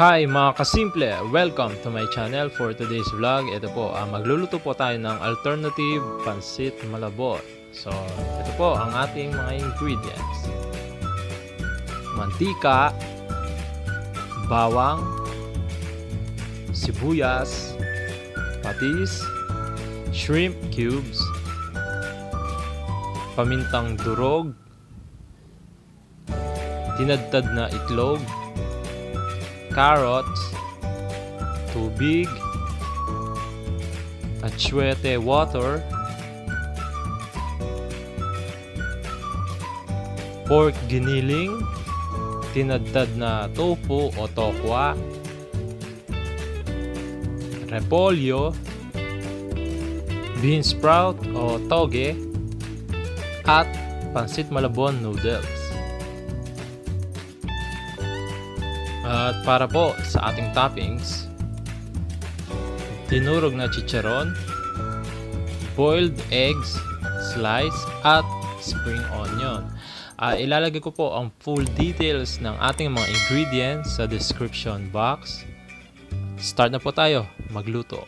Hi mga kasimple! Welcome to my channel for today's vlog. Ito po, magluluto po tayo ng alternative pansit malabon. So, ito po ang ating mga ingredients. Mantika, bawang, sibuyas, patis, shrimp cubes, pamintang durog, tinadtad na itlog, carrots, tubig, atsuete water, pork giniling, tinadtad na tofu o tokwa, repolyo, bean sprout o toge, at pansit malabon noodles. At para po sa ating toppings, tinurog na chicharon, boiled eggs, slice, at spring onion. Ilalagay ko po ang full details ng ating mga ingredients sa description box. Start na po tayo magluto.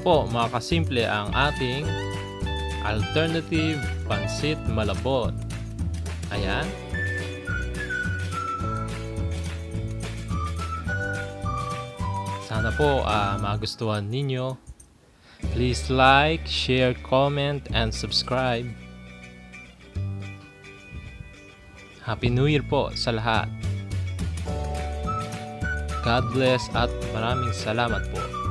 po mga kasimple ang ating alternative pansit malabon. Ayan. Sana po magustuhan ninyo. Please like, share, comment, and subscribe. Happy New Year po sa lahat. God bless at maraming salamat po.